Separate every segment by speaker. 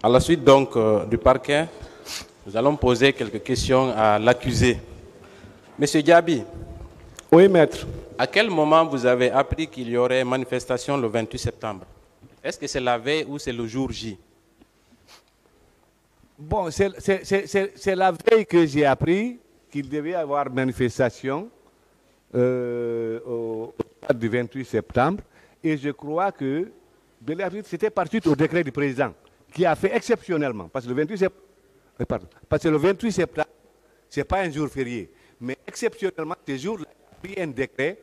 Speaker 1: À la suite donc du parquet, nous allons poser quelques questions à l'accusé. Monsieur Diaby.
Speaker 2: Oui, maître.
Speaker 1: À quel moment vous avez appris qu'il y aurait manifestation le 28 septembre? Est-ce que c'est la veille ou c'est le jour J?
Speaker 2: Bon, c'est la veille que j'ai appris qu'il devait y avoir manifestation au du 28 septembre. Et je crois que c'était par suite au décret du président qui a fait exceptionnellement, parce que le 28 septembre, ce n'est pas un jour férié, mais exceptionnellement, ce jour-là, il a pris un décret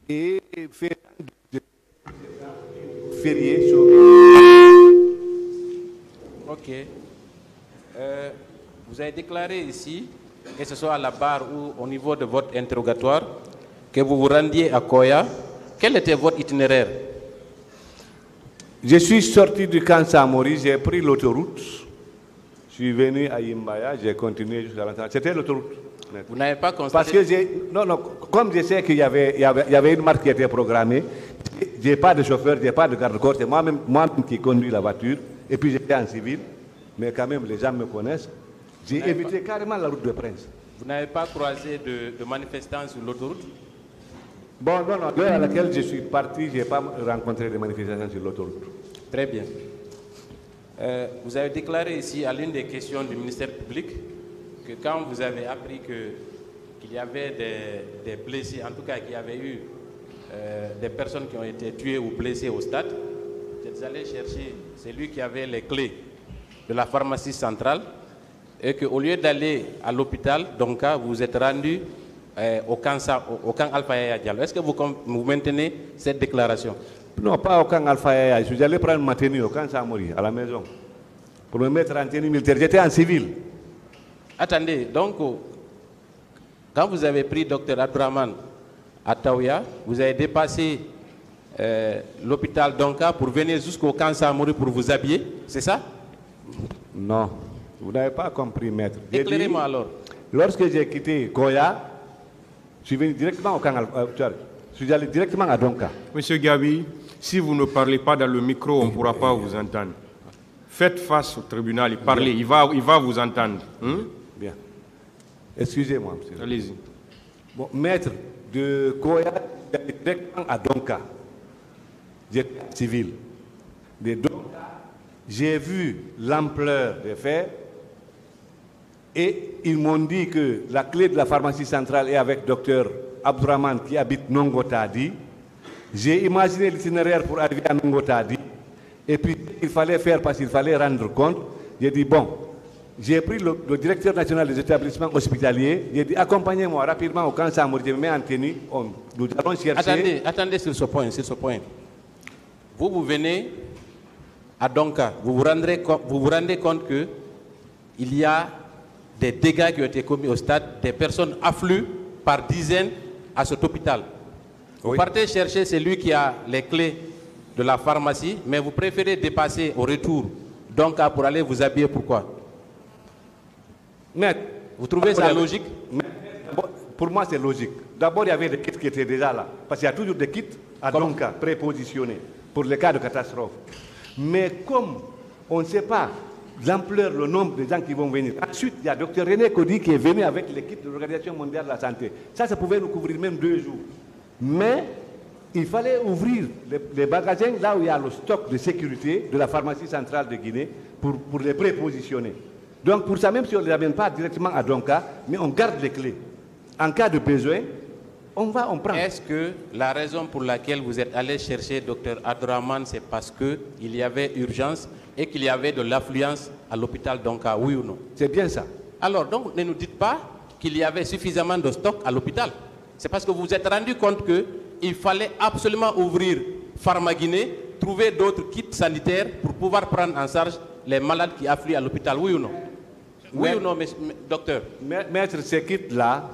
Speaker 2: et fait férié sur...
Speaker 1: Ok. Vous avez déclaré ici, que ce soit à la barre ou au niveau de votre interrogatoire, que vous vous rendiez à Koya. Quel était votre itinéraire?
Speaker 2: Je suis sorti du camp Samori, j'ai pris l'autoroute. Je suis venu à Imbaya, j'ai continué jusqu'à l'entrée. C'était l'autoroute.
Speaker 1: Vous n'avez pas constaté...
Speaker 2: Parce que comme je sais qu'il y avait une marque qui était programmée, je n'ai pas de chauffeur, je n'ai pas de garde-corps, c'est moi-même qui conduis la voiture. Et puis j'étais en civil, mais quand même les gens me connaissent. J'ai évité carrément la route de Prince.
Speaker 1: Vous n'avez pas croisé de manifestants sur l'autoroute?
Speaker 2: Bon, non, l'heure à laquelle je suis parti, je n'ai pas rencontré de manifestations sur l'autoroute.
Speaker 1: Très bien. Vous avez déclaré ici à l'une des questions du ministère public que quand vous avez appris qu'il y avait des blessés, en tout cas qu'il y avait eu des personnes qui ont été tuées ou blessées au stade, vous êtes allé chercher celui qui avait les clés de la pharmacie centrale et qu'au lieu d'aller à l'hôpital, donc vous vous êtes rendu au camp Alpha Yaya Diallo. Est-ce que vous maintenez cette déclaration?
Speaker 2: Non, pas au camp Alpha Yaya. Je suis allé prendre ma tenue au camp Samori, à la maison, pour me mettre en tenue militaire. J'étais en civil.
Speaker 1: Attendez, donc, quand vous avez pris Dr Abdraman à Taouya, vous avez dépassé l'hôpital Donka pour venir jusqu'au camp Samori pour vous habiller, c'est ça?
Speaker 2: Non, vous n'avez pas compris, maître.
Speaker 1: Éclairez-moi alors.
Speaker 2: Lorsque j'ai quitté Koya, je suis venu directement au camp Alpha. Je suis allé directement à Donka.
Speaker 3: Monsieur Gabi, si vous ne parlez pas dans le micro, on ne pourra pas vous entendre. Faites face au tribunal et parlez, il va vous entendre.
Speaker 2: Bien. Excusez-moi, monsieur.
Speaker 3: Allez-y.
Speaker 2: Bon, maître, de Koya directement à Donka. J'étais civil. De Donka, j'ai vu l'ampleur des faits et ils m'ont dit que la clé de la pharmacie centrale est avec docteur Abdourahmane qui habite Nongotadi. J'ai imaginé l'itinéraire pour arriver à Nongotadi. Et puis, il fallait faire parce qu'il fallait rendre compte. J'ai dit, bon, j'ai pris le directeur national des établissements hospitaliers. J'ai dit, accompagnez-moi rapidement au camp Samori. Je me mets en tenue. Nous allons chercher...
Speaker 1: Attendez sur ce point, Vous venez à Donka. Vous vous rendez compte qu'il y a des dégâts qui ont été commis au stade. Des personnes affluent par dizaines à cet hôpital. Vous partez chercher celui qui a les clés de la pharmacie, mais vous préférez dépasser au retour donc pour aller vous habiller. Pourquoi?
Speaker 2: Maître,
Speaker 1: vous trouvez ça logique?
Speaker 2: Pour moi, c'est logique. D'abord, il y avait des kits qui étaient déjà là. Parce qu'il y a toujours des kits à Donka prépositionnés pour les cas de catastrophe. Mais comme on ne sait pas l'ampleur, le nombre de gens qui vont venir. Ensuite, il y a Dr René Kodi qui est venu avec l'équipe de l'Organisation mondiale de la santé. Ça pouvait nous couvrir même 2 jours. Mais il fallait ouvrir les magasins là où il y a le stock de sécurité de la pharmacie centrale de Guinée pour les prépositionner. Donc pour ça, même si on ne les amène pas directement à Donka, mais on garde les clés. En cas de besoin, on prend.
Speaker 1: Est-ce que la raison pour laquelle vous êtes allé chercher Dr Abdourahmane, c'est parce qu'il y avait urgence et qu'il y avait de l'affluence à l'hôpital Donka, oui ou non?
Speaker 2: C'est bien ça.
Speaker 1: Alors, donc, ne nous dites pas qu'il y avait suffisamment de stock à l'hôpital. C'est parce que vous vous êtes rendu compte qu'il fallait absolument ouvrir Pharma-Guinée, trouver d'autres kits sanitaires pour pouvoir prendre en charge les malades qui affluent à l'hôpital, oui ou non? Oui ou non, docteur?
Speaker 2: Maître, ces kits-là,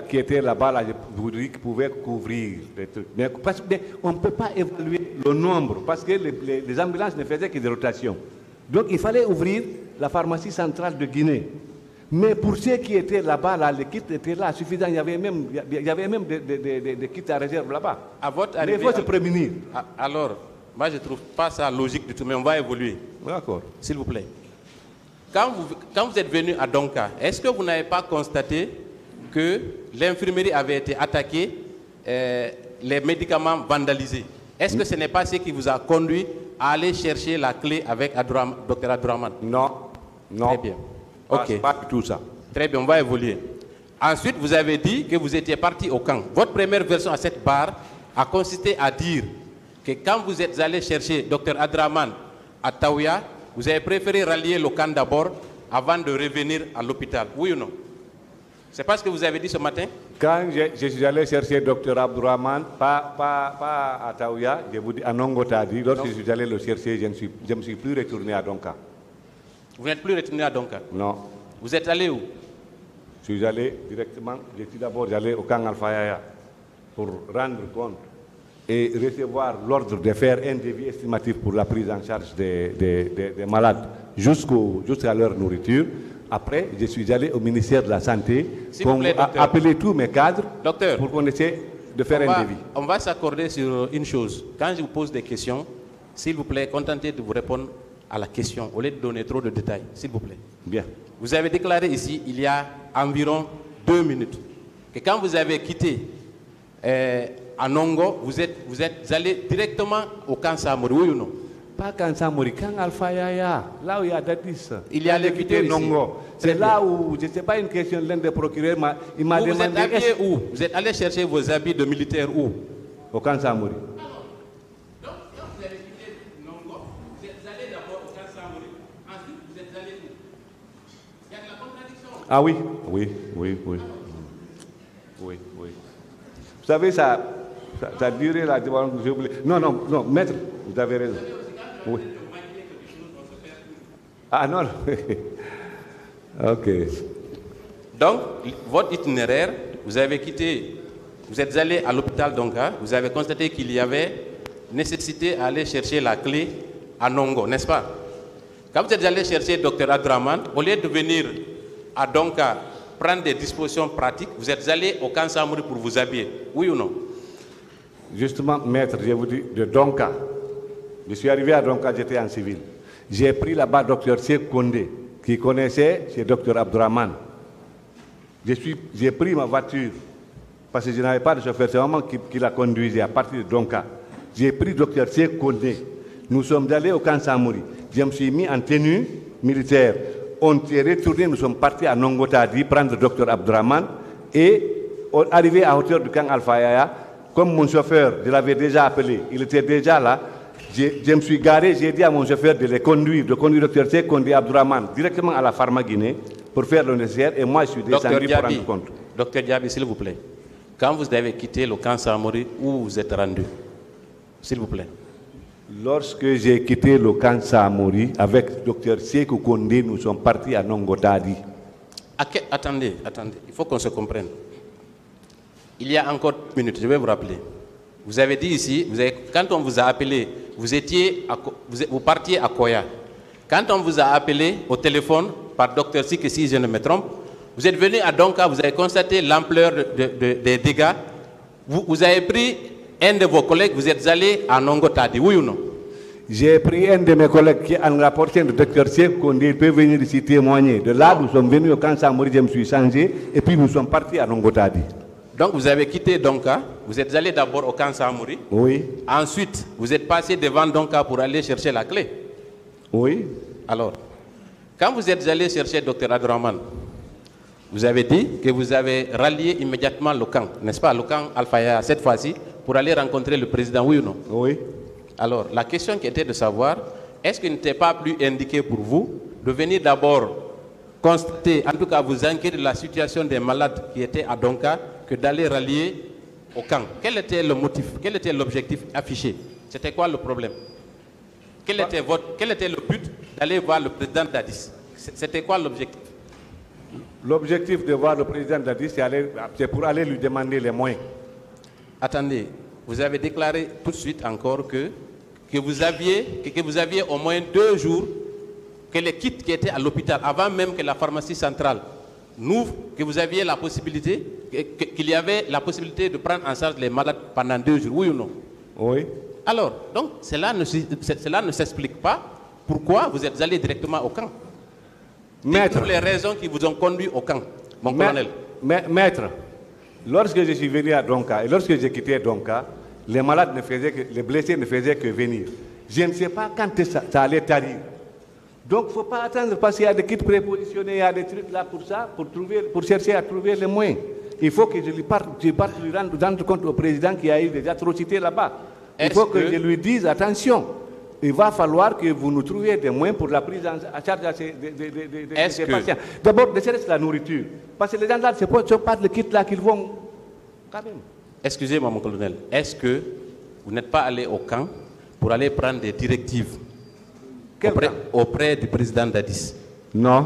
Speaker 2: qui étaient là-bas, là, je vous dis qu'ils pouvaient couvrir des trucs. Mais on ne peut pas évaluer le nombre, parce que les ambulances ne faisaient que des rotations. Donc il fallait ouvrir la pharmacie centrale de Guinée. Mais pour ceux qui étaient là-bas, là, les kits étaient là, suffisants. Il y avait même des kits à réserve là-bas.
Speaker 1: À votre
Speaker 2: mais il faut se prémunir.
Speaker 1: Alors, moi je ne trouve pas ça logique du tout, mais on va évoluer.
Speaker 2: D'accord.
Speaker 1: S'il vous plaît. Quand vous êtes venu à Donka, est-ce que vous n'avez pas constaté que l'infirmerie avait été attaquée, les médicaments vandalisés? Est-ce que ce n'est pas ce qui vous a conduit à aller chercher la clé avec Dr Abdourahmane?
Speaker 2: Non, non.
Speaker 1: Très bien. Ok.
Speaker 2: Pas tout ça.
Speaker 1: Très bien, on va évoluer. Ensuite, vous avez dit que vous étiez parti au camp. Votre première version à cette barre a consisté à dire que quand vous êtes allé chercher Dr Abdourahmane à Taouya, vous avez préféré rallier le camp d'abord avant de revenir à l'hôpital. Oui ou non? C'est pas ce que vous avez dit ce matin?
Speaker 2: Quand je suis allé chercher Dr Abdourahmane, pas à Taouya, je vous dis à Nongotadi, lorsque je suis allé le chercher, je ne me suis plus retourné à Donka.
Speaker 1: Vous n'êtes plus retourné à Donka?
Speaker 2: Non.
Speaker 1: Vous êtes allé où?
Speaker 2: Je suis allé directement, je suis d'abord allé au camp Alfayaya pour rendre compte et recevoir l'ordre de faire un devis estimatif pour la prise en charge des malades jusqu'à leur nourriture. Après, je suis allé au ministère de la Santé pour appeler tous mes cadres pour qu'on essaie de faire un devis.
Speaker 1: On va s'accorder sur une chose. Quand je vous pose des questions, s'il vous plaît, contentez de vous répondre à la question au lieu de donner trop de détails, s'il vous plaît.
Speaker 2: Bien.
Speaker 1: Vous avez déclaré ici, il y a environ 2 minutes, que quand vous avez quitté à Nongo, vous êtes allé directement au camp Samori, oui ou non?
Speaker 2: Pas camp Samori, camp Alfayaya, là où il y a Dadis.
Speaker 1: Il y a les quitté
Speaker 2: Nongo. C'est là où, je ne sais pas une question, l'un des procureurs il m'a demandé...
Speaker 1: Vous êtes habillé où? Vous êtes allé chercher vos habits de militaire où?
Speaker 2: Au camp Samori.
Speaker 1: Donc, quand vous avez quitté Nongo, vous êtes allé d'abord au camp Samori, ensuite vous êtes allé où? Il y a de la contradiction.
Speaker 2: Ah oui, oui. Vous savez, ça a duré la... Non, maître, vous avez raison. Oui. Ah non. Ok.
Speaker 1: Donc, votre itinéraire, vous avez quitté, vous êtes allé à l'hôpital Donka, vous avez constaté qu'il y avait nécessité à aller chercher la clé à Nongo, n'est-ce pas? Quand vous êtes allé chercher Dr Abdourahmane, au lieu de venir à Donka prendre des dispositions pratiques, vous êtes allé au camp Samori pour vous habiller, oui ou non?
Speaker 2: Justement, maître, je vous dis, de Donka, je suis arrivé à Donka, j'étais en civil. J'ai pris là-bas Dr Cheikh Kondé, qui connaissait chez Dr Abdourahmane. J'ai pris ma voiture, parce que je n'avais pas de chauffeur, c'est maman qui la conduisait à partir de Donka. J'ai pris Dr Cheikh Kondé. Nous sommes allés au camp Samori. Je me suis mis en tenue militaire. On s'est retourné, nous sommes partis à Nongotadi prendre Dr Abdourahmane et arrivé à hauteur du camp Alfayaya, comme mon chauffeur, je l'avais déjà appelé, il était déjà là, je me suis garé, j'ai dit à mon chauffeur de conduire Dr Cheikh Kondé Abdourahmane directement à la Pharma Guinée pour faire le nécessaire et moi je suis descendu pour rendre compte.
Speaker 1: Docteur Diaby, s'il vous plaît, quand vous avez quitté le camp Samori, où vous êtes rendu? S'il vous plaît.
Speaker 2: Lorsque j'ai quitté le camp Samori avec Dr Cheikh Kondé, nous sommes partis à Nongotadi.
Speaker 1: Attendez, il faut qu'on se comprenne. Il y a encore une minute, je vais vous rappeler. Vous avez dit ici, quand on vous a appelé, vous partiez à Koya. Quand on vous a appelé au téléphone par Dr Sik, si je ne me trompe, vous êtes venu à Donka, vous avez constaté l'ampleur des dégâts. Vous avez pris un de vos collègues, vous êtes allé à Nongotadi, oui ou non?
Speaker 2: J'ai pris un de mes collègues qui est en rapporteur de Dr Cheikh Kondé, il peut venir ici témoigner. De là, nous sommes venus au camp Samori, je me suis changé, et puis nous sommes partis à Nongotadi.
Speaker 1: Donc vous avez quitté Donka, vous êtes allé d'abord au camp Samori.
Speaker 2: Oui.
Speaker 1: Ensuite, vous êtes passé devant Donka pour aller chercher la clé.
Speaker 2: Oui.
Speaker 1: Alors, quand vous êtes allé chercher Dr Abdourahmane, vous avez dit que vous avez rallié immédiatement le camp, n'est-ce pas, le camp Alfaya, cette fois-ci, pour aller rencontrer le président, oui ou non?
Speaker 2: Oui.
Speaker 1: Alors, la question qui était de savoir, est-ce qu'il n'était pas plus indiqué pour vous de venir d'abord constater, en tout cas vous inquiéter de la situation des malades qui étaient à Donka, que d'aller rallier au camp? Quel était le motif, quel était l'objectif affiché? C'était quoi le problème? Quel était le but d'aller voir le président Dadis? C'était quoi l'objectif?
Speaker 2: L'objectif de voir le président Dadis, c'est pour aller lui demander les moyens.
Speaker 1: Attendez, vous avez déclaré tout de suite encore que vous aviez au moins 2 jours que les kits qui étaient à l'hôpital, avant même que la pharmacie centrale n'ouvre, que vous aviez la possibilité, qu'il y avait la possibilité de prendre en charge les malades pendant 2 jours, oui ou non?
Speaker 2: Oui.
Speaker 1: Alors, donc, cela ne s'explique pas pourquoi vous êtes allé directement au camp?
Speaker 2: Maître.
Speaker 1: Pour les raisons qui vous ont conduit au camp, mon colonel.
Speaker 2: Maître, lorsque je suis venu à Donka et lorsque j'ai quitté Donka, les malades ne faisaient que, les blessés ne faisaient que venir. Je ne sais pas quand ça allait tarir. Donc, il ne faut pas attendre parce qu'il y a des kits prépositionnés, il y a des trucs là pour ça, pour chercher à trouver les moyens. Il faut que je parte lui rendre compte au président qu'il y a eu des atrocités là-bas. Il faut que je lui dise, attention, il va falloir que vous nous trouviez des moyens pour la prise en charge de ces patients. D'abord, ne serait-ce que la nourriture. Parce que les gens là, ce n'est pas le kit là qu'ils vont quand même.
Speaker 1: Excusez-moi, mon colonel. Est-ce que vous n'êtes pas allé au camp pour aller prendre des directives auprès du président Dadis?
Speaker 2: Non.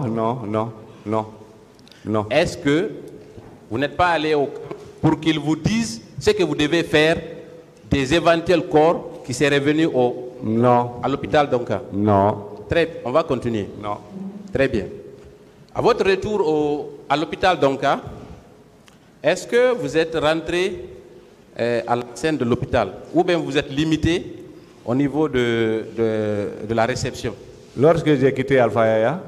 Speaker 1: Est-ce que vous n'êtes pas allé au camp pour qu'il vous dise ce que vous devez faire des éventuels corps qui seraient venus à l'hôpital Donka?
Speaker 2: Non.
Speaker 1: Très bien, on va continuer.
Speaker 2: Non.
Speaker 1: Très bien. À votre retour à l'hôpital Donka, est-ce que vous êtes rentré à la scène de l'hôpital ou bien vous êtes limité au niveau de la réception?
Speaker 2: Lorsque j'ai quitté Alpha Yaya,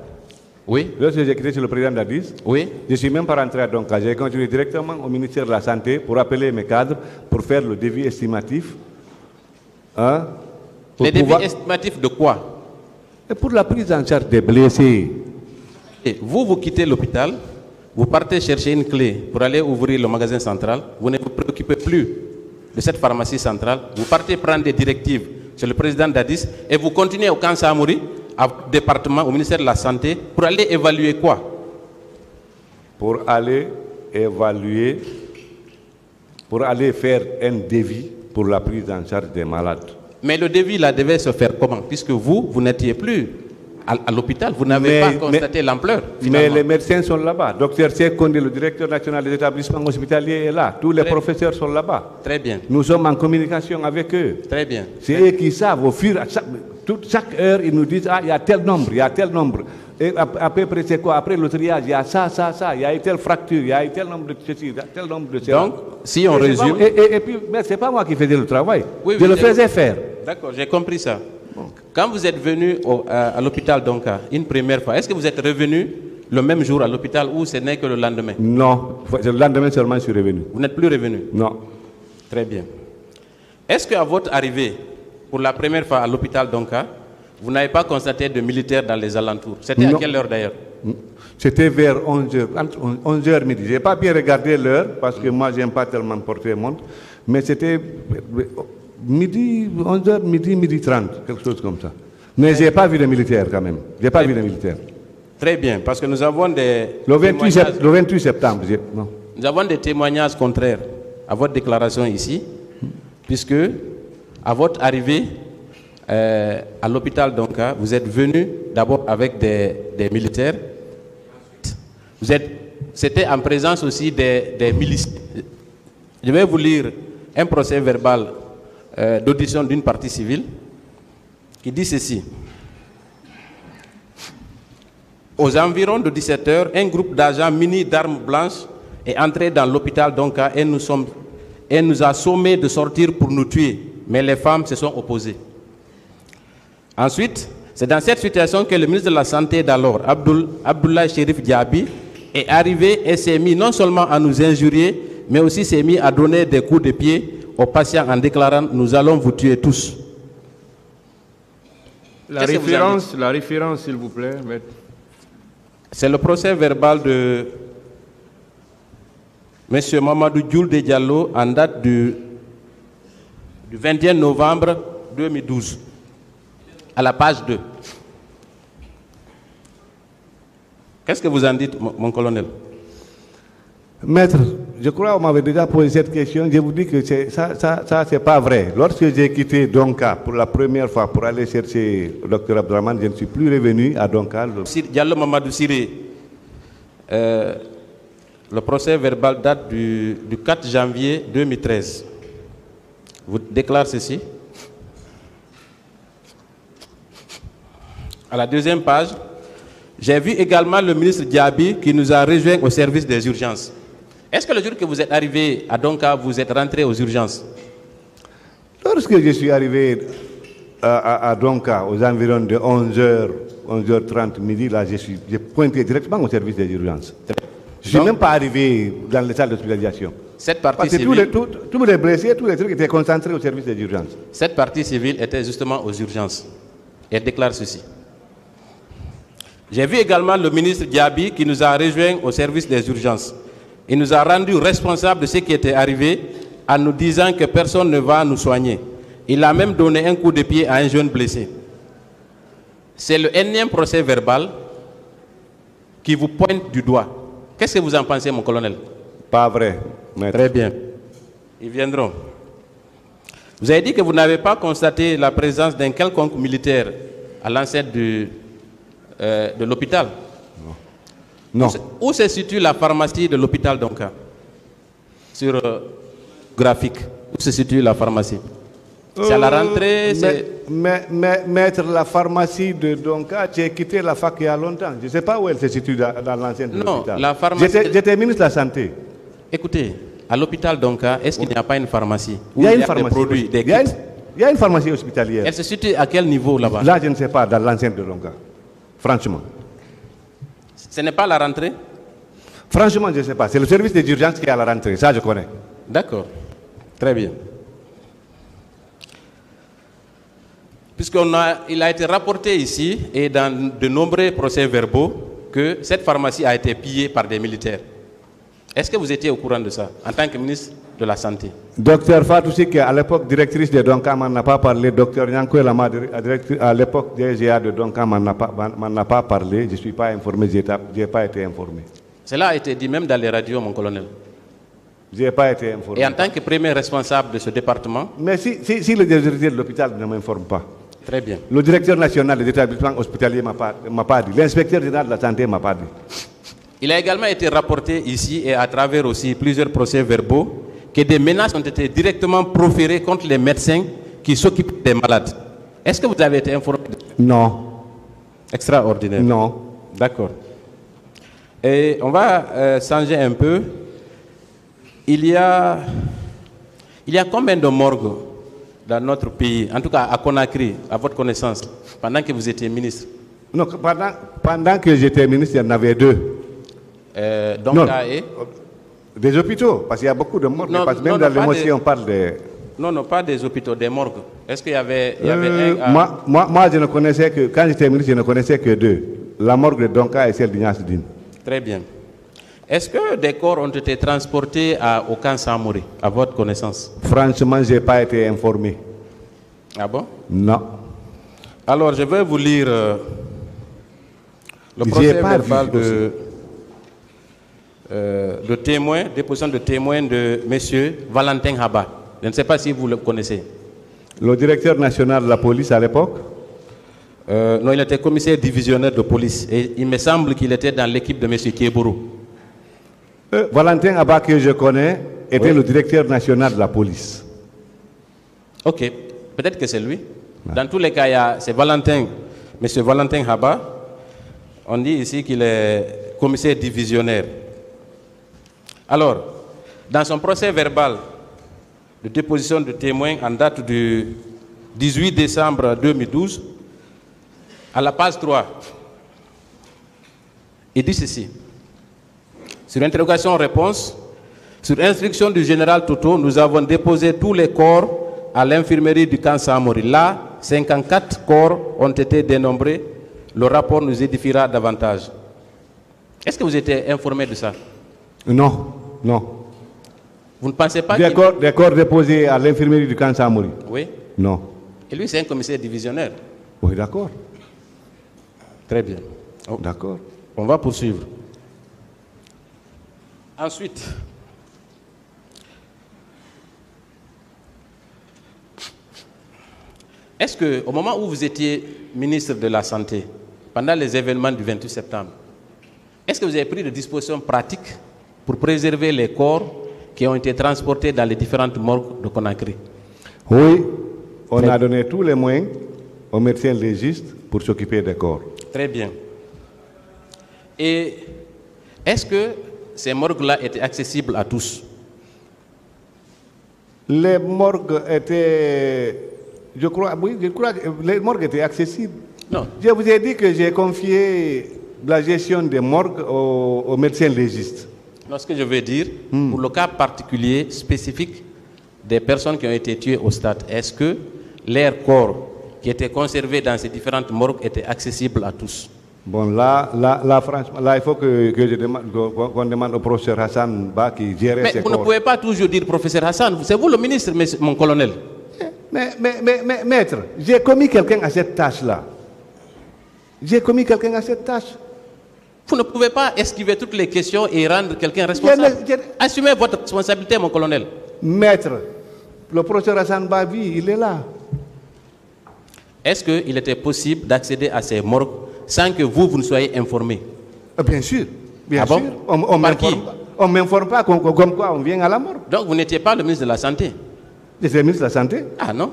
Speaker 1: oui.
Speaker 2: Lorsque j'ai quitté chez le président Dadis,
Speaker 1: oui.
Speaker 2: Je ne suis même pas rentré à Donka. J'ai continué directement au ministère de la Santé pour appeler mes cadres pour faire le devis estimatif. Hein,
Speaker 1: les devis estimatifs de quoi?
Speaker 2: Et pour la prise en charge des blessés.
Speaker 1: Et vous quittez l'hôpital, vous partez chercher une clé pour aller ouvrir le magasin central, vous ne vous préoccupez plus de cette pharmacie centrale, vous partez prendre des directives chez le président Dadis et vous continuez au camp Samori, au département, au ministère de la Santé, pour aller évaluer quoi?
Speaker 2: Pour aller évaluer, pour aller faire un devis pour la prise en charge des malades. Mais
Speaker 1: le devis là devait se faire comment? Puisque vous n'étiez plus à l'hôpital, vous n'avez pas constaté l'ampleur.
Speaker 2: Mais les médecins sont là-bas. Docteur Sekondi, le directeur national des établissements hospitaliers est là. Tous les professeurs sont là-bas.
Speaker 1: Très bien.
Speaker 2: Nous sommes en communication avec eux.
Speaker 1: Très bien.
Speaker 2: C'est eux qui savent au fur et à chaque heure, ils nous disent, il y a tel nombre, il y a tel nombre. Et à peu près, c'est quoi? Après le triage, il y a ça, il y a eu telle fracture, il y a eu tel nombre de ceci, tel nombre de cela.
Speaker 1: Donc, si on résume...
Speaker 2: Et puis, mais ce n'est pas moi qui faisais le travail.
Speaker 1: Oui,
Speaker 2: je le faisais faire.
Speaker 1: D'accord, j'ai compris ça. Bon. Quand vous êtes venu à l'hôpital Donka, une première fois, est-ce que vous êtes revenu le même jour à l'hôpital ou ce n'est que le lendemain? Non,
Speaker 2: le lendemain seulement je suis revenu.
Speaker 1: Vous n'êtes plus revenu?
Speaker 2: Non.
Speaker 1: Très bien. Est-ce qu'à votre arrivée, pour la première fois à l'hôpital Donka, vous n'avez pas constaté de militaires dans les alentours? C'était à quelle heure d'ailleurs?
Speaker 2: C'était vers 11h, entre 11h midi. Je n'ai pas bien regardé l'heure parce que moi, je n'aime pas tellement porter montre. Mais c'était midi, 11h, midi 30, quelque chose comme ça. Mais je n'ai pas vu de militaires quand même. Je n'ai pas vu de militaires.
Speaker 1: Très bien, parce que nous avons des...
Speaker 2: Le 28 septembre, non.
Speaker 1: Nous avons des témoignages contraires à votre déclaration ici, puisque à votre arrivée à l'hôpital Donka, vous êtes venu d'abord avec des militaires. C'était en présence aussi des miliciens. Je vais vous lire un procès verbal d'audition d'une partie civile qui dit ceci. Aux environs de 17h, un groupe d'agents munis d'armes blanches est entré dans l'hôpital Donka et nous a sommés de sortir pour nous tuer. Mais les femmes se sont opposées. Ensuite, c'est dans cette situation que le ministre de la Santé d'alors, Abdoulaye Chérif Diaby, est arrivé et s'est mis non seulement à nous injurier, mais aussi s'est mis à donner des coups de pied aux patients en déclarant « Nous allons vous tuer tous ».
Speaker 3: La référence, s'il vous plaît, maître.
Speaker 1: C'est le procès verbal de M. Mamadou Djoulde Diallo en date du 21 novembre 2012, à la page 2. Qu'est-ce que vous en dites, mon colonel?
Speaker 2: Maître, je crois qu'on m'avait déjà posé cette question. Je vous dis que ça c'est pas vrai. Lorsque j'ai quitté Donka pour la première fois pour aller chercher le docteur Abdraman, je ne suis plus revenu à Donka.
Speaker 1: Diallo Mamadou Siré, le procès verbal date du 4 janvier 2013. Vous déclarez ceci. À la deuxième page, j'ai vu également le ministre Diaby qui nous a rejoints au service des urgences. Est-ce que le jour que vous êtes arrivé à Donka, vous êtes rentré aux urgences?
Speaker 2: Lorsque je suis arrivé à Donka, aux environs de 11h, 11h30 midi, là, j'ai pointé directement au service des urgences. Je ne suis même pas arrivé dans les salles d'hospitalisation.
Speaker 1: Cette partie
Speaker 2: Parce que
Speaker 1: civile,
Speaker 2: tous les blessés, tous les trucs étaient concentrés au service des urgences.
Speaker 1: cette partie civile était justement aux urgences. Elle déclare ceci. J'ai vu également le ministre Diaby qui nous a rejoints au service des urgences. Il nous a rendu responsables de ce qui était arrivé en nous disant que personne ne va nous soigner. Il a même donné un coup de pied à un jeune blessé. C'est le énième procès verbal qui vous pointe du doigt. Qu'est-ce que vous en pensez, mon colonel?
Speaker 2: Pas vrai, maître.
Speaker 1: Très bien. Ils viendront. Vous avez dit que vous n'avez pas constaté la présence d'un quelconque militaire à l'enceinte de l'hôpital.
Speaker 2: Non.
Speaker 1: Où se situe la pharmacie de l'hôpital Donka? Sur graphique. Où se situe la pharmacie? C'est à la rentrée?
Speaker 2: Maître, la pharmacie de Donka, j'ai quitté la fac il y a longtemps. Je ne sais pas où elle se situe dans l'enceinte de l'hôpital.
Speaker 1: Non, la pharmacie...
Speaker 2: J'étais ministre de la Santé.
Speaker 1: Écoutez, à l'hôpital Donka, est-ce qu'il n'y a pas une pharmacie?
Speaker 2: Il y a une
Speaker 1: des
Speaker 2: pharmacie.
Speaker 1: produits, des
Speaker 2: Il y
Speaker 1: kits?
Speaker 2: a une pharmacie hospitalière.
Speaker 1: Elle se situe à quel niveau là-bas?
Speaker 2: Là, je ne sais pas, dans l'enceinte de Donka. Franchement.
Speaker 1: Ce n'est pas la rentrée?
Speaker 2: Franchement, je ne sais pas. C'est le service des urgences qui est à la rentrée. Ça, je connais.
Speaker 1: D'accord. Très bien. Il a été rapporté ici et dans de nombreux procès-verbaux que cette pharmacie a été pillée par des militaires. Est-ce que vous étiez au courant de ça en tant que ministre de la Santé?
Speaker 2: Docteur Fatoussi, qui à l'époque directrice de Donka, m'en a pas parlé. Docteur Nyanko Lama, à l'époque DGA de Donka, m'en a pas parlé. Je ne suis pas informé, je n'ai pas été informé.
Speaker 1: Cela a été dit même dans les radios, mon colonel.
Speaker 2: Je n'ai pas été informé.
Speaker 1: Et en tant que premier responsable de ce département?
Speaker 2: Mais si le directeur de l'hôpital ne m'informe pas.
Speaker 1: Très bien.
Speaker 2: Le directeur national des établissements hospitaliers ne m'a pas dit. L'inspecteur général de la santé ne m'a pas dit.
Speaker 1: Il a également été rapporté ici et à travers aussi plusieurs procès-verbaux que des menaces ont été directement proférées contre les médecins qui s'occupent des malades. Est-ce que vous avez été informé?
Speaker 2: Non.
Speaker 1: Extraordinaire.
Speaker 2: Non.
Speaker 1: D'accord. Et on va changer un peu. Il y a combien de morgues dans notre pays, en tout cas à Conakry, à votre connaissance, pendant que vous étiez ministre?
Speaker 2: Non, pendant que j'étais ministre, il y en avait deux. Des hôpitaux, parce qu'il y a beaucoup de morgues. Parce que même dans l'émotion, on parle de...
Speaker 1: Non, pas des hôpitaux, des morgues. Est-ce qu'il y avait un...
Speaker 2: Moi, je ne connaissais que... Quand j'étais ministre, je ne connaissais que deux. La morgue de Donka et celle d'Ignace-Dine.
Speaker 1: Très bien. Est-ce que des corps ont été transportés au camp Samori, à votre connaissance?
Speaker 2: Franchement, je n'ai pas été informé.
Speaker 1: Ah bon?
Speaker 2: Non.
Speaker 1: Alors, je vais vous lire le procès verbal de témoin, déposition de témoin de M. Valentin Haba. Je ne sais pas si vous le connaissez.
Speaker 2: Le directeur national de la police à l'époque?
Speaker 1: Non, il était commissaire divisionnaire de police. Et il me semble qu'il était dans l'équipe de M. Kiebourou.
Speaker 2: Valentin Haba, que je connais, était le directeur national de la police.
Speaker 1: Ok, peut-être que c'est lui. Dans tous les cas, c'est Valentin, M. Valentin Haba. On dit ici qu'il est commissaire divisionnaire. Alors, dans son procès verbal de déposition de témoins en date du 18 décembre 2012, à la page 3, il dit ceci. Sur interrogation-réponse, sur instruction du général Toto, nous avons déposé tous les corps à l'infirmerie du camp Samori. Là, 54 corps ont été dénombrés. Le rapport nous édifiera davantage. Est-ce que vous étiez informé de ça?
Speaker 2: Non, non.
Speaker 1: Vous ne pensez pas
Speaker 2: des corps déposés à l'infirmerie du camp Samori?
Speaker 1: Oui.
Speaker 2: Non.
Speaker 1: Et lui, c'est un commissaire divisionnaire.
Speaker 2: Oui, d'accord.
Speaker 1: Très bien.
Speaker 2: D'accord.
Speaker 1: On va poursuivre. Ensuite, est-ce qu'au moment où vous étiez ministre de la Santé, pendant les événements du 28 septembre, est-ce que vous avez pris des dispositions pratiques pour préserver les corps qui ont été transportés dans les différentes morgues de Conakry?
Speaker 2: Oui, on a donné tous les moyens aux médecins légistes pour s'occuper des corps.
Speaker 1: Très bien. Et est-ce que ces morgues-là étaient accessibles à tous?
Speaker 2: Les morgues étaient... Je crois que les morgues étaient accessibles.
Speaker 1: Non.
Speaker 2: Je vous ai dit que j'ai confié la gestion des morgues aux médecins légistes.
Speaker 1: Non, ce que je veux dire, pour le cas particulier, spécifique des personnes qui ont été tuées au stade, est-ce que leurs corps qui étaient conservés dans ces différentes morgues étaient accessibles à tous?
Speaker 2: Bon, là, franchement, là, il faut qu'on demande au professeur Hassan Ba qui gérait
Speaker 1: Mais
Speaker 2: ces
Speaker 1: vous
Speaker 2: corps.
Speaker 1: ne pouvez pas toujours dire professeur Hassan, c'est vous le ministre, mon colonel.
Speaker 2: Mais, maître, j'ai commis quelqu'un à cette tâche-là. J'ai commis quelqu'un à cette tâche.
Speaker 1: Vous ne pouvez pas esquiver toutes les questions et rendre quelqu'un responsable. Assumez votre responsabilité, mon colonel.
Speaker 2: Maître, le professeur Hassan Ba, il est là.
Speaker 1: Est-ce qu'il était possible d'accéder à ces morgues sans que vous ne soyez informé?
Speaker 2: Bien sûr. Bien
Speaker 1: Ah
Speaker 2: sûr.
Speaker 1: bon?
Speaker 2: On ne m'informe pas comme quoi on vient à la mort.
Speaker 1: Donc vous n'étiez pas le ministre de la Santé?
Speaker 2: J'étais ministre de la Santé.
Speaker 1: Ah non.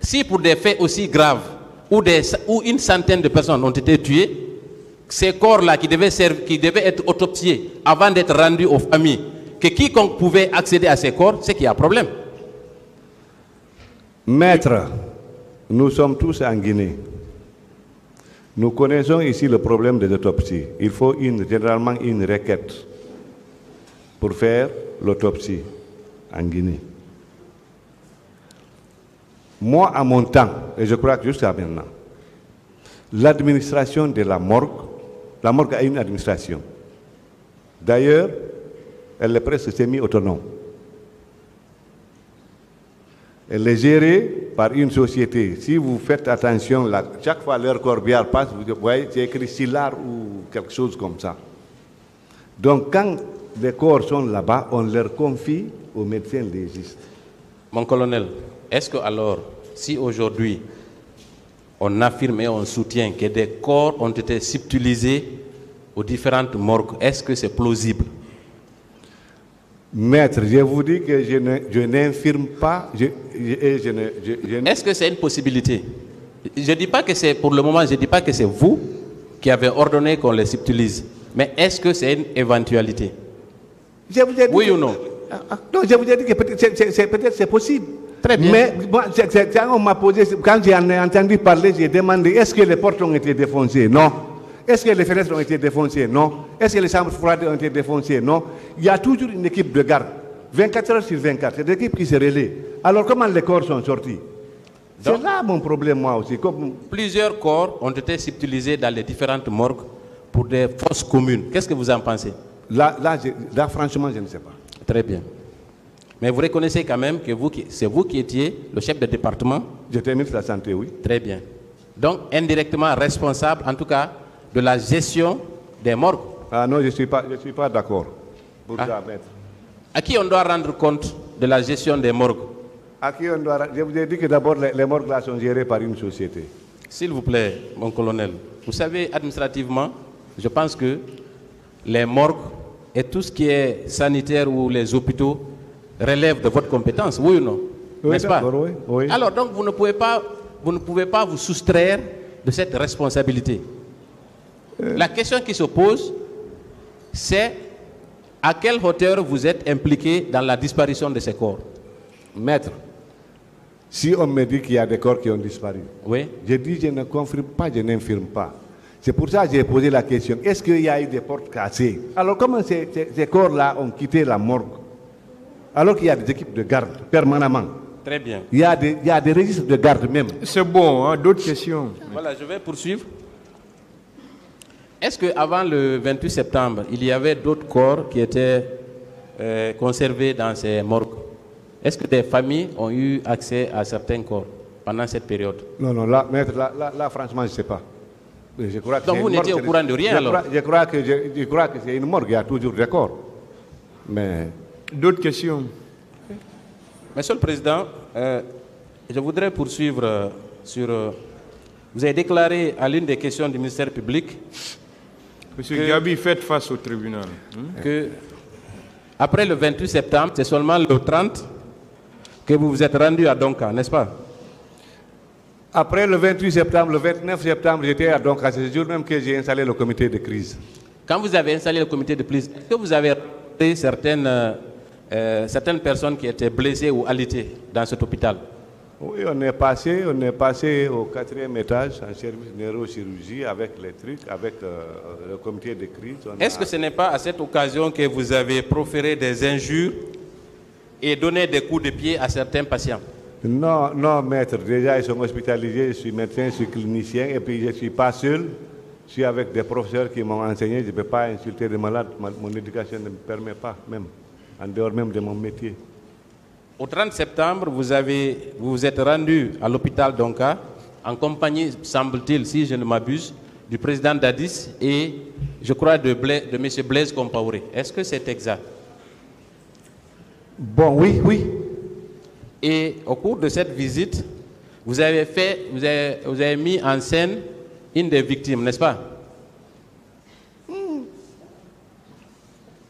Speaker 1: Si pour des faits aussi graves, où une centaine de personnes ont été tuées, ces corps-là qui devaient être autopsiés avant d'être rendus aux familles, que quiconque pouvait accéder à ces corps, c'est qu'il y a un problème.
Speaker 2: Maître, nous sommes tous en Guinée. Nous connaissons ici le problème des autopsies. Il faut généralement une requête pour faire l'autopsie en Guinée. Moi, à mon temps, et je crois que jusqu'à maintenant, l'administration de la morgue a une administration. D'ailleurs, elle est presque semi-autonome. Elle est gérée par une société. Si vous faites attention, là, chaque fois leur corbière passe, vous voyez, c'est écrit Silar ou quelque chose comme ça. Donc, quand les corps sont là-bas, on leur confie aux médecins légistes.
Speaker 1: Mon colonel, est-ce que alors, si aujourd'hui, on affirme et on soutient que des corps ont été subtilisés aux différentes morgues, est-ce que c'est plausible?
Speaker 2: Maître, je vous dis que je n'infirme pas.
Speaker 1: Est-ce que c'est une possibilité? Je ne dis pas que c'est, pour le moment, je ne dis pas que c'est vous qui avez ordonné qu'on les subtilise. Mais est-ce que c'est une éventualité?
Speaker 2: Je vous ai dit
Speaker 1: oui ou non?
Speaker 2: Non, je vous ai dit que peut-être c'est possible.
Speaker 1: Très bien.
Speaker 2: Mais moi, quand on m'a posé, quand j'en ai entendu parler, j'ai demandé est-ce que les portes ont été défoncées? Non. Est-ce que les fenêtres ont été défoncées? Non. Est-ce que les chambres froides ont été défoncées? Non. Il y a toujours une équipe de garde. 24 heures sur 24. C'est l'équipe qui se relaie. Alors comment les corps sont sortis? C'est là mon problème, moi aussi.
Speaker 1: Plusieurs corps ont été subtilisés dans les différentes morgues pour des fosses communes. Qu'est-ce que vous en pensez?
Speaker 2: Là, franchement, je ne sais pas.
Speaker 1: Très bien. Mais vous reconnaissez quand même que c'est vous qui étiez le chef de département?
Speaker 2: J'étais ministre de la Santé, oui.
Speaker 1: Très bien. Donc, indirectement responsable, en tout cas, de la gestion des morgues.
Speaker 2: Ah non, je ne suis pas d'accord pour ça, maître.
Speaker 1: À qui on doit rendre compte de la gestion des morgues?
Speaker 2: À qui on doit... Je vous ai dit que d'abord, les morgues là sont gérées par une société.
Speaker 1: S'il vous plaît, mon colonel, vous savez, administrativement, je pense que les morgues et tout ce qui est sanitaire ou les hôpitaux relèvent de votre compétence, oui ou non?
Speaker 2: Oui,
Speaker 1: n'est-ce pas?
Speaker 2: Oui, oui.
Speaker 1: Alors, donc, vous ne pouvez pas vous soustraire de cette responsabilité. La question qui se pose, c'est à quelle hauteur vous êtes impliqué dans la disparition de ces corps?
Speaker 2: Maître, si on me dit qu'il y a des corps qui ont disparu,
Speaker 1: oui.
Speaker 2: Je dis je ne confirme pas, je n'infirme pas. C'est pour ça que j'ai posé la question, est-ce qu'il y a eu des portes cassées? Alors comment ces corps-là ont quitté la morgue? Alors qu'il y a des équipes de garde permanemment.
Speaker 1: Très bien.
Speaker 2: Il y a des registres de garde même.
Speaker 3: C'est bon, hein? D'autres questions?
Speaker 1: Voilà, je vais poursuivre. Est-ce qu'avant le 28 septembre, il y avait d'autres corps qui étaient conservés dans ces morgues? Est-ce que des familles ont eu accès à certains corps pendant cette période?
Speaker 2: Non, là, maître, là franchement, je ne sais pas. Je crois que
Speaker 1: donc vous n'étiez au courant de rien alors?
Speaker 2: Je crois que c'est une morgue, il y a toujours des corps. Mais...
Speaker 3: D'autres questions?
Speaker 1: Monsieur le Président, je voudrais poursuivre sur... vous avez déclaré à l'une des questions du ministère public...
Speaker 3: Monsieur Gabi, faites face au tribunal.
Speaker 1: Que après le 28 septembre, c'est seulement le 30 que vous vous êtes rendu à Donka, n'est-ce pas?
Speaker 2: Après le 28 septembre, le 29 septembre, j'étais à Donka. C'est ce jour même que j'ai installé le comité de crise.
Speaker 1: Quand vous avez installé le comité de crise, est-ce que vous avez rencontré certaines personnes qui étaient blessées ou alitées dans cet hôpital?
Speaker 2: Oui, on est passé au 4e étage en service neurochirurgie avec les trucs, avec le comité de crise.
Speaker 1: Est-ce que ce n'est pas à cette occasion que vous avez proféré des injures et donné des coups de pied à certains patients?
Speaker 2: Non, non, maître. Déjà, ils sont hospitalisés. Je suis médecin, je suis clinicien et puis je ne suis pas seul. Je suis avec des professeurs qui m'ont enseigné. Je ne peux pas insulter des malades. Mon éducation ne me permet pas, même, en dehors même de mon métier.
Speaker 1: Au 30 septembre, vous vous êtes rendu à l'hôpital d'Onka en compagnie, semble-t-il, si je ne m'abuse, du président Dadis et, je crois, de M. Blaise Compaoré. Est-ce que c'est exact?
Speaker 2: Bon, oui, oui.
Speaker 1: Et au cours de cette visite, vous avez mis en scène une des victimes, n'est-ce pas?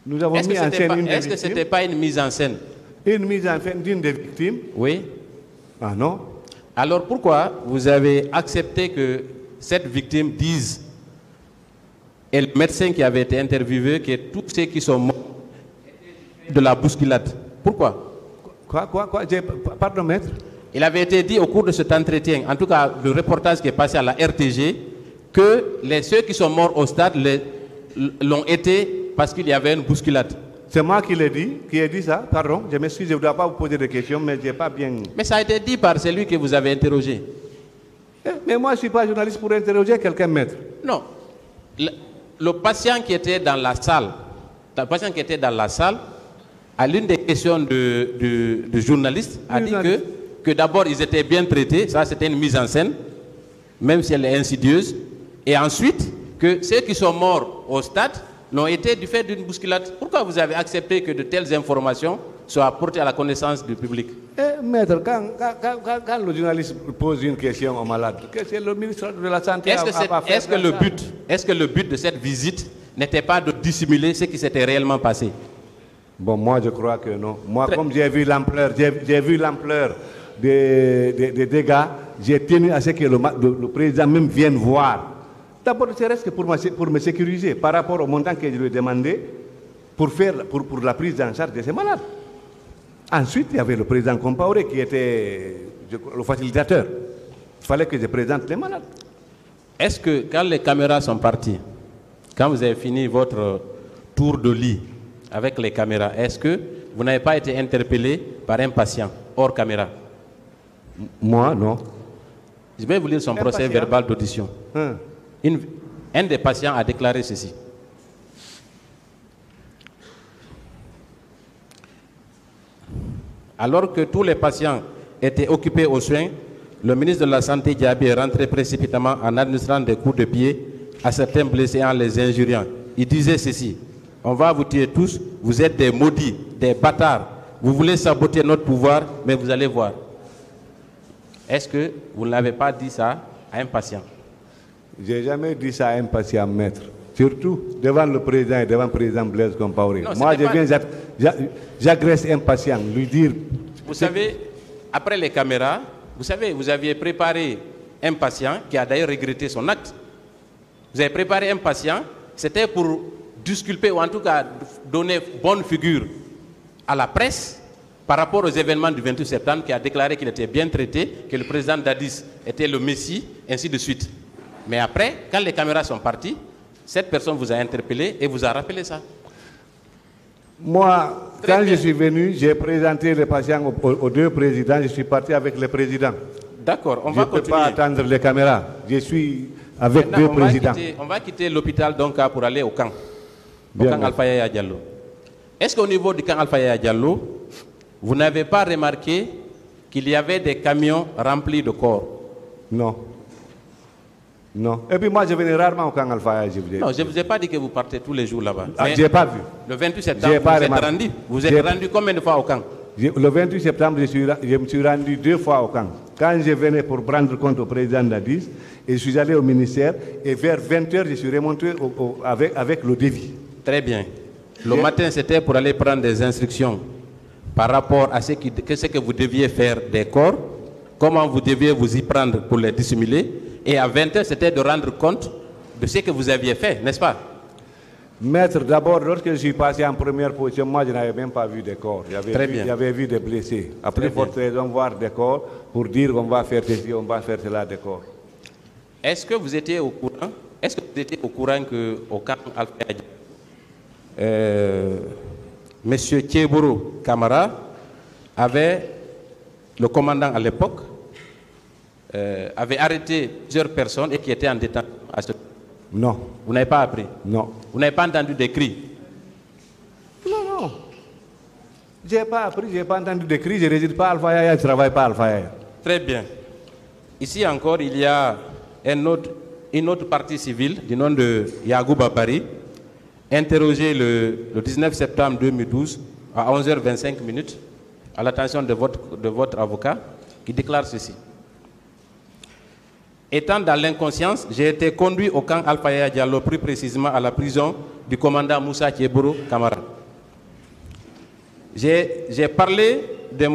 Speaker 2: Nous avons mis en scène une des victimes.
Speaker 1: Est-ce que ce n'était pas une mise en scène?
Speaker 2: Une mise en scène d'une des victimes?
Speaker 1: Oui.
Speaker 2: Ah non.
Speaker 1: Alors pourquoi vous avez accepté que cette victime dise, et le médecin qui avait été interviewé, que tous ceux qui sont morts étaient de la bousculade? Pourquoi?
Speaker 2: Quoi? Pardon, maître?
Speaker 1: Il avait été dit au cours de cet entretien, en tout cas le reportage qui est passé à la RTG, que ceux qui sont morts au stade l'ont été parce qu'il y avait une bousculade.
Speaker 2: C'est moi qui l'ai dit, qui ai dit ça, pardon, je m'excuse, je ne dois pas vous poser de questions, mais je n'ai pas bien...
Speaker 1: Mais ça a été dit par celui que vous avez interrogé.
Speaker 2: Mais moi, je ne suis pas journaliste pour interroger quelqu'un, maître.
Speaker 1: Non. Le patient qui était dans la salle, à l'une des questions du journaliste, a dit que d'abord ils étaient bien traités, ça c'était une mise en scène, même si elle est insidieuse, et ensuite que ceux qui sont morts au stade l'ont été du fait d'une bousculade. Pourquoi vous avez accepté que de telles informations soient portées à la connaissance du public?
Speaker 2: Maître, quand le journaliste pose une question au malade, que c'est le ministre de la Santé
Speaker 1: Est-ce que le but de cette visite n'était pas de dissimuler ce qui s'était réellement passé?
Speaker 2: Bon, moi je crois que non. Moi, comme j'ai vu l'ampleur des dégâts, j'ai tenu à ce que le président même vienne voir. D'abord, c'est reste que pour me sécuriser par rapport au montant que je lui ai demandé pour la prise en charge de ces malades. Ensuite, il y avait le président Compaoré qui était le facilitateur. Il fallait que je présente les malades.
Speaker 1: Est-ce que quand les caméras sont parties, quand vous avez fini votre tour de lit avec les caméras, est-ce que vous n'avez pas été interpellé par un patient hors caméra?
Speaker 2: Moi, non.
Speaker 1: Je vais vous lire son procès verbal d'audition. Un des patients a déclaré ceci. Alors que tous les patients étaient occupés aux soins, le ministre de la Santé Diaby est rentré précipitamment en administrant des coups de pied à certains blessés en les injuriant. Il disait ceci: on va vous tuer tous, vous êtes des maudits, des bâtards, vous voulez saboter notre pouvoir, mais vous allez voir. Est-ce que vous n'avez pas dit ça à un patient?
Speaker 2: Je n'ai jamais dit ça à un patient, maître. Surtout devant le président et devant le président Blaise Compaoré. Moi, j'agresse un patient, lui dire...
Speaker 1: Vous savez, après les caméras, vous aviez préparé un patient qui a d'ailleurs regretté son acte. Vous avez préparé un patient, c'était pour disculper ou en tout cas donner bonne figure à la presse par rapport aux événements du 28 septembre, qui a déclaré qu'il était bien traité, que le président Dadis était le messie, ainsi de suite. Mais après, quand les caméras sont parties, cette personne vous a interpellé et vous a rappelé ça.
Speaker 2: Moi, quand je suis venu, j'ai présenté les patients aux deux présidents, je suis parti avec le président.
Speaker 1: D'accord, on va continuer.
Speaker 2: Je ne peux pas attendre les caméras, je suis avec deux présidents.
Speaker 1: On va quitter l'hôpital d'Onka pour aller au camp, au camp Alpha Yaya Diallo. Est-ce qu'au niveau du camp Alpha Yaya Diallo, vous n'avez pas remarqué qu'il y avait des camions remplis de corps? Non.
Speaker 2: Non. Et puis moi, je venais rarement au camp Alpha Yaya.
Speaker 1: Non, je ne vous ai pas dit que vous partez tous les jours là-bas.
Speaker 2: Ah, je n'ai pas vu.
Speaker 1: Le 28 septembre, vous êtes rendu combien de fois au camp?
Speaker 2: Le 28 septembre, je me suis rendu 2 fois au camp. Quand je venais pour prendre compte au président Dadis, et je suis allé au ministère, et vers 20h, je suis remonté avec le devis.
Speaker 1: Très bien. Le matin, c'était pour aller prendre des instructions par rapport à ce que vous deviez faire des corps, comment vous deviez vous y prendre pour les dissimuler, et à 20h, c'était de rendre compte de ce que vous aviez fait, n'est-ce pas?
Speaker 2: Maître, d'abord, lorsque je suis passé en première position, moi, je n'avais même pas vu des corps. J'avais vu des blessés. Après, forte raison, voir des corps pour dire qu'on va faire ceci, on va faire cela, des corps.
Speaker 1: Est-ce que vous étiez au courant? Est-ce que vous étiez au courant qu'au camp Alpha Yadjallo, Monsieur Thieboro Camara avait, le commandant à l'époque, avait arrêté plusieurs personnes et qui étaient en détention à ce...
Speaker 2: Non.
Speaker 1: Vous n'avez pas appris?
Speaker 2: Non.
Speaker 1: Vous n'avez pas entendu des cris?
Speaker 2: Non. Je n'ai pas appris, je n'ai pas entendu des cris, je ne réside pas à Alpha Yaya, je ne travaille pas à Alpha Yaya.
Speaker 1: Très bien. Ici encore, il y a une autre partie civile du nom de Yagouba Bari, interrogé le 19 septembre 2012 à 11h25 à l'attention de votre avocat, qui déclare ceci. Étant dans l'inconscience, j'ai été conduit au camp Alpha Yaya Diallo, plus précisément à la prison du commandant Moussa Thieboro Camara. J'ai parlé de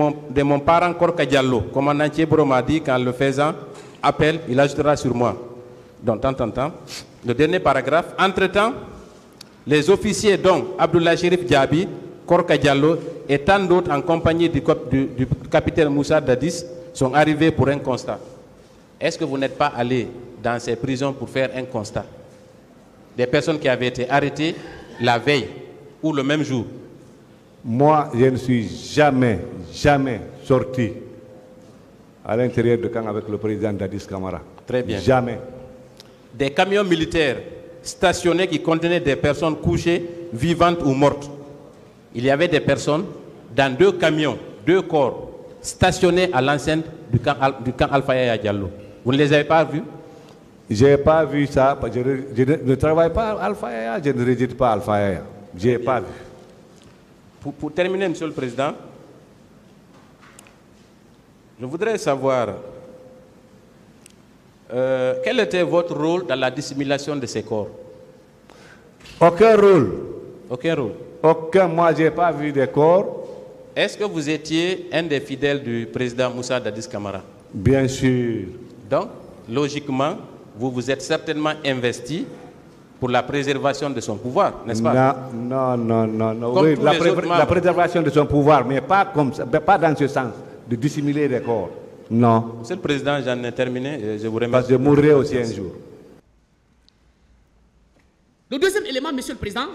Speaker 1: mon parent Korka Diallo. Commandant Thieboro m'a dit qu'en le faisant appel, il ajoutera sur moi. Donc, le dernier paragraphe. Entre-temps, les officiers dont Abdoulaye Chérif Diaby, Korka Diallo et tant d'autres en compagnie du capitaine Moussa Dadis sont arrivés pour un constat. Est-ce que vous n'êtes pas allé dans ces prisons pour faire un constat? Des personnes qui avaient été arrêtées la veille ou le même jour?
Speaker 2: Moi, je ne suis jamais sorti à l'intérieur du camp avec le président Dadis Camara.
Speaker 1: Très bien.
Speaker 2: Jamais.
Speaker 1: Des camions militaires stationnés qui contenaient des personnes couchées, vivantes ou mortes. Il y avait des personnes dans 2 camions, 2 corps, stationnés à l'enceinte du camp Alpha Yaya Diallo. Vous ne les avez pas vus?
Speaker 2: Je n'ai pas vu ça. Je ne travaille pas à Alpha Yaya, je ne réside pas à Alpha Yaya. Je n'ai pas vu.
Speaker 1: Pour terminer, Monsieur le Président, je voudrais savoir quel était votre rôle dans la dissimulation de ces corps?
Speaker 2: Aucun rôle.
Speaker 1: Aucun rôle.
Speaker 2: Aucun. Moi, je n'ai pas vu des corps.
Speaker 1: Est-ce que vous étiez un des fidèles du président Moussa Dadis Camara?
Speaker 2: Bien sûr.
Speaker 1: Donc, logiquement, vous vous êtes certainement investi pour la préservation de son pouvoir, n'est-ce pas?
Speaker 2: Non.
Speaker 1: Comme
Speaker 2: Oui,
Speaker 1: tous les autres
Speaker 2: la préservation de son pouvoir, mais pas comme ça, pas dans ce sens, de dissimuler des corps. Non.
Speaker 1: Monsieur le Président, j'en ai terminé. Je vous remercie.
Speaker 2: Parce que je mourrai aussi un jour.
Speaker 4: Le deuxième élément, Monsieur le Président,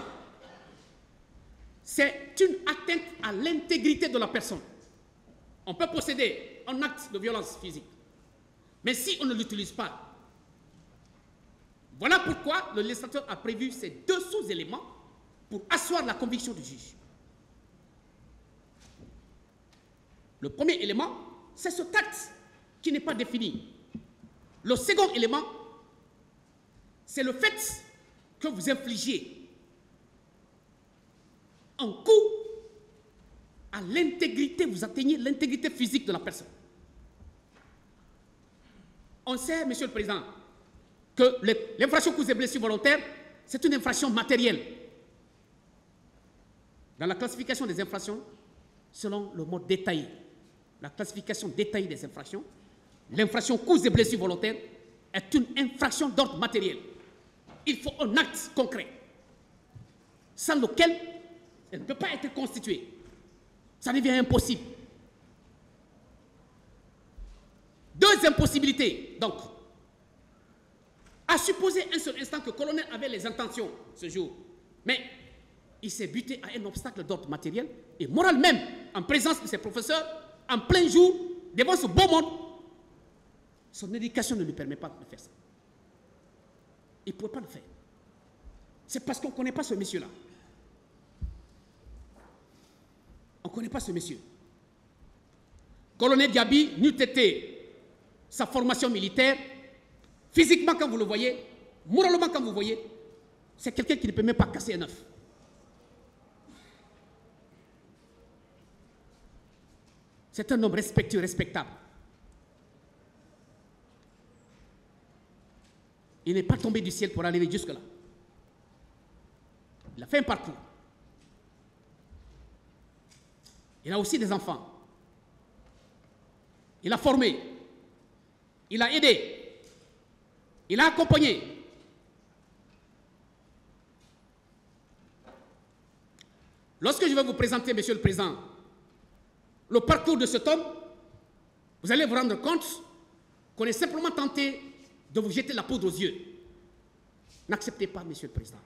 Speaker 4: c'est une atteinte à l'intégrité de la personne. On peut posséder un acte de violence physique, mais si on ne l'utilise pas, voilà pourquoi le législateur a prévu ces 2 sous-éléments pour asseoir la conviction du juge. Le premier élément, c'est ce acte qui n'est pas défini. Le second élément, c'est le fait que vous infligiez un coup à l'intégrité, vous atteignez l'intégrité physique de la personne. On sait, Monsieur le Président, que l'infraction cause et blessures volontaires, c'est une infraction matérielle. Dans la classification des infractions, selon le mode détaillé, la classification détaillée des infractions, l'infraction cause et blessures volontaires est une infraction d'ordre matériel. Il faut un acte concret, sans lequel elle ne peut pas être constituée. Ça devient impossible. 2 impossibilités, donc. À supposer un seul instant que le colonel avait les intentions ce jour, mais il s'est buté à un obstacle d'ordre matériel et moral même, en présence de ses professeurs, en plein jour, devant ce beau monde. Son éducation ne lui permet pas de faire ça. Il ne pouvait pas le faire. C'est parce qu'on ne connaît pas ce monsieur-là. On ne connaît pas ce monsieur. Colonel Diaby n'eût été sa formation militaire. Physiquement, quand vous le voyez, moralement, quand vous voyez, c'est quelqu'un qui ne peut même pas casser un œuf. C'est un homme respectueux, respectable. Il n'est pas tombé du ciel pour arriver jusque-là. Il a fait un parcours. Il a aussi des enfants. Il a formé. Il a aidé. Il a accompagné. lorsque je vais vous présenter, Monsieur le Président, le parcours de cet homme, vous allez vous rendre compte qu'on est simplement tenté de vous jeter la poudre aux yeux. N'acceptez pas, Monsieur le Président,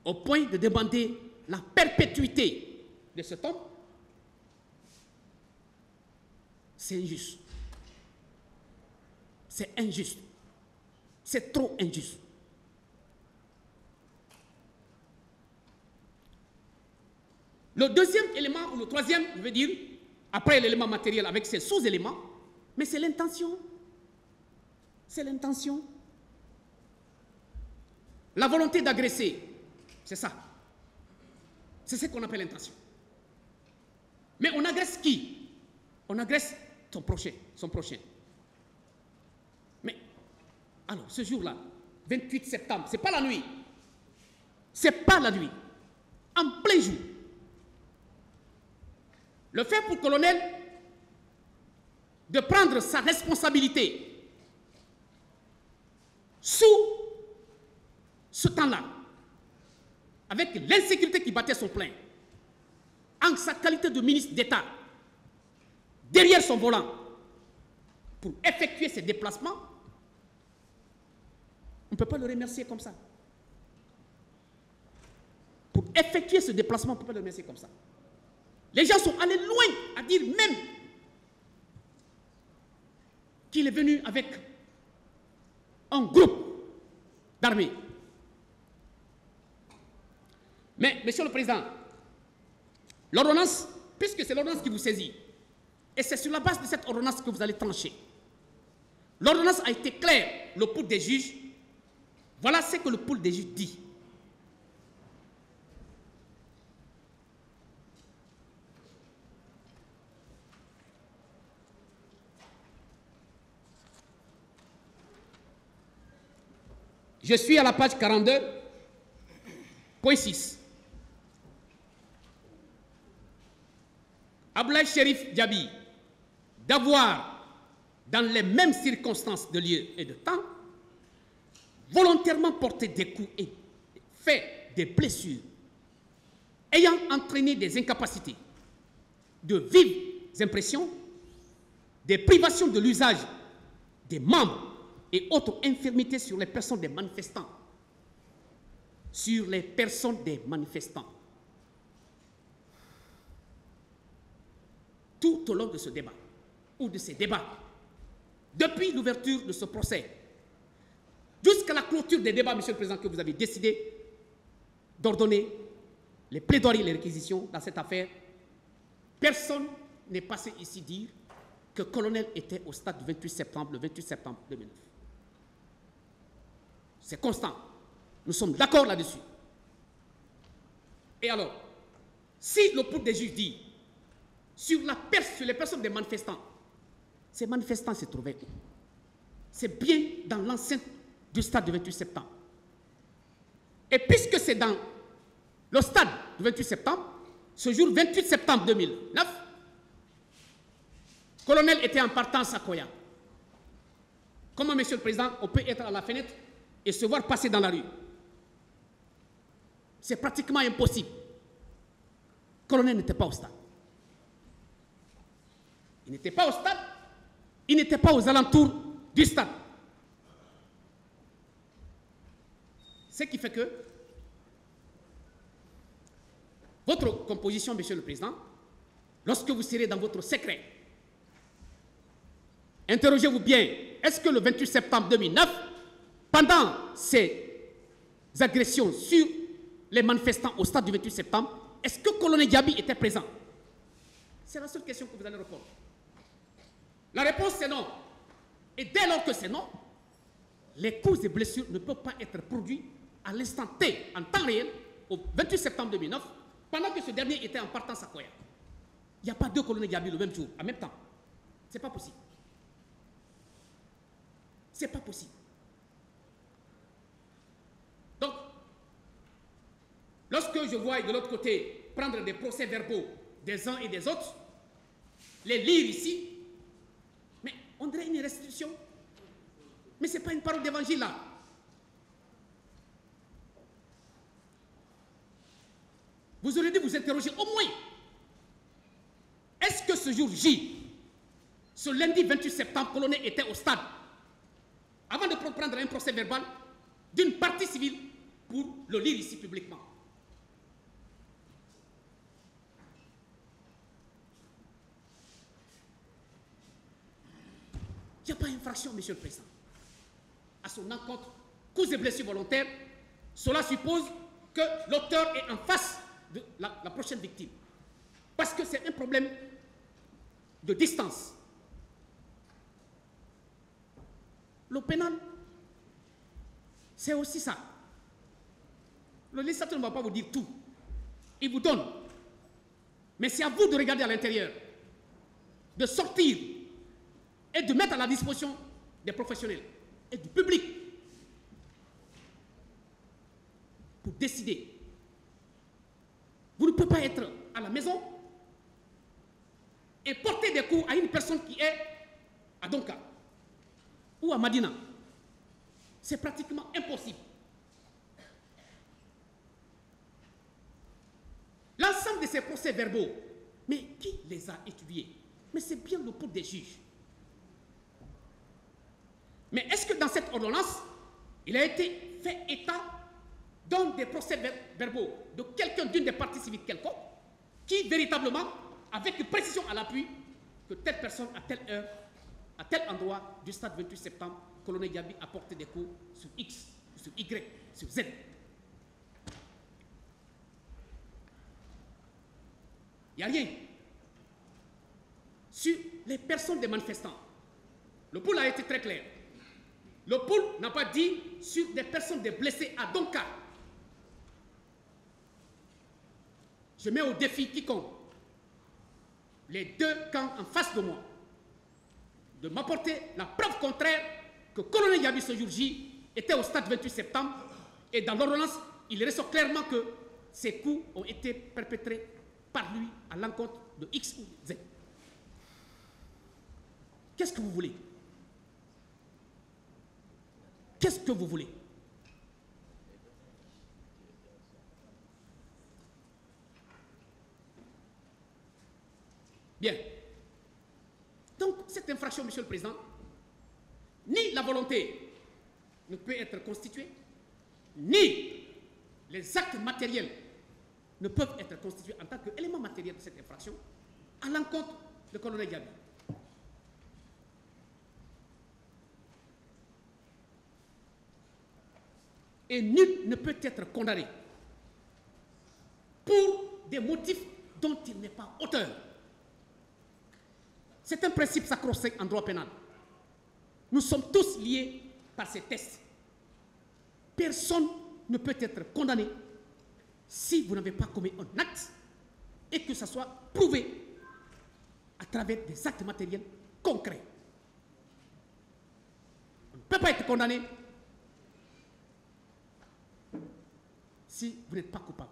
Speaker 4: au point de demander la perpétuité de cet homme. C'est injuste. C'est injuste. C'est trop injuste. Le deuxième élément, ou le troisième, je veux dire, après l'élément matériel avec ses sous-éléments, mais c'est l'intention. C'est l'intention. La volonté d'agresser, c'est ça. C'est ce qu'on appelle l'intention. Mais on agresse qui? On agresse son prochain. Mais, alors, ce jour-là, 28 septembre, c'est pas la nuit. C'est pas la nuit. En plein jour. Le fait pour le colonel de prendre sa responsabilité sous ce temps-là, avec l'insécurité qui battait son plein, en sa qualité de ministre d'État, derrière son volant, pour effectuer ses déplacements, on ne peut pas le remercier comme ça. Pour effectuer ce déplacement, on ne peut pas le remercier comme ça. Les gens sont allés loin à dire même qu'il est venu avec un groupe d'armées. Mais, Monsieur le Président, l'ordonnance, puisque c'est l'ordonnance qui vous saisit, et c'est sur la base de cette ordonnance que vous allez trancher. L'ordonnance a été claire, le pool des juges. Voilà ce que le pool des juges dit. Je suis à la page 42.6. Ablaye Cherif Diaby, d'avoir, dans les mêmes circonstances de lieu et de temps, volontairement porté des coups et fait des blessures, ayant entraîné des incapacités, de vives impressions, des privations de l'usage des membres et autres infirmités sur les personnes des manifestants. Sur les personnes des manifestants. Tout au long de ce débat, ou de ces débats, depuis l'ouverture de ce procès, jusqu'à la clôture des débats, Monsieur le Président, que vous avez décidé d'ordonner les plaidoiries et les réquisitions dans cette affaire, personne n'est passé ici dire que le colonel était au stade du 28 septembre, le 28 septembre 2009. C'est constant. Nous sommes d'accord là-dessus. Et alors, si le peuple des juges dit sur les personnes des manifestants, ces manifestants se trouvaient où? C'est bien dans l'enceinte du stade du 28 septembre. Et puisque c'est dans le stade du 28 septembre, ce jour 28 septembre 2009, le colonel était en partance à Koya. Comment, Monsieur le Président, on peut être à la fenêtre et se voir passer dans la rue? C'est pratiquement impossible. Le colonel n'était pas au stade. Il n'était pas au stade, il n'était pas aux alentours du stade. Ce qui fait que votre composition, Monsieur le Président, lorsque vous serez dans votre secret, interrogez-vous bien, est-ce que le 28 septembre 2009, pendant ces agressions sur les manifestants au stade du 28 septembre, est-ce que le colonel Diaby était présent? C'est la seule question que vous allez répondre. La réponse c'est non. Et dès lors que c'est non, les causes et blessures ne peuvent pas être produites à l'instant T, en temps réel, au 28 septembre 2009, pendant que ce dernier était en partance à Koya. Il n'y a pas deux colonels Diaby le même jour, en même temps. Ce n'est pas possible. Ce n'est pas possible. Donc, lorsque je vois de l'autre côté prendre des procès-verbaux des uns et des autres, les lire ici, mais on dirait une restitution. Mais ce n'est pas une parole d'évangile là. vous aurez dû vous interroger au moins. Est-ce que ce jour J, ce lundi 28 septembre, Colonel était au stade avant de prendre un procès verbal d'une partie civile pour le lire ici publiquement? Il n'y a pas infraction, Monsieur le Président. À son encontre, cause et blessures volontaires, cela suppose que l'auteur est en face de la prochaine victime. Parce que c'est un problème de distance. Le pénal, c'est aussi ça. Le législateur ne va pas vous dire tout. Il vous donne. Mais c'est à vous de regarder à l'intérieur, de sortir et de mettre à la disposition des professionnels et du public pour décider. Vous ne pouvez pas être à la maison et porter des coups à une personne qui est à Donka ou à Madina. C'est pratiquement impossible. L'ensemble de ces procès-verbaux, mais qui les a étudiés? Mais c'est bien le pouls des juges. Mais est-ce que dans cette ordonnance, il a été fait état dans des procès-verbaux de quelqu'un d'une des parties civiles quelconque, qui véritablement, avec une précision à l'appui, que telle personne à telle heure, à tel endroit du stade 28 septembre, Colonel Yabi a porté des coups sur X, sur Y, sur Z. Il n'y a rien. Sur les personnes des manifestants, le pool a été très clair. Le pool n'a pas dit sur des personnes des blessés à Donka. Je mets au défi quiconque, les deux camps en face de moi, de m'apporter la preuve contraire que Colonel Yabi ce jour J était au stade 28 septembre et dans l'ordonnance, il ressort clairement que ces coups ont été perpétrés par lui à l'encontre de X ou Z. Qu'est-ce que vous voulez? Qu'est-ce que vous voulez? Bien. Donc, cette infraction, Monsieur le Président, ni la volonté ne peut être constituée, ni les actes matériels ne peuvent être constitués en tant qu'élément matériel de cette infraction à l'encontre de Colonel Yabi. Et nul ne peut être condamné pour des motifs dont il n'est pas auteur. C'est un principe sacro-saint en droit pénal. Nous sommes tous liés par ces tests. Personne ne peut être condamné si vous n'avez pas commis un acte et que ça soit prouvé à travers des actes matériels concrets. On ne peut pas être condamné si vous n'êtes pas coupable.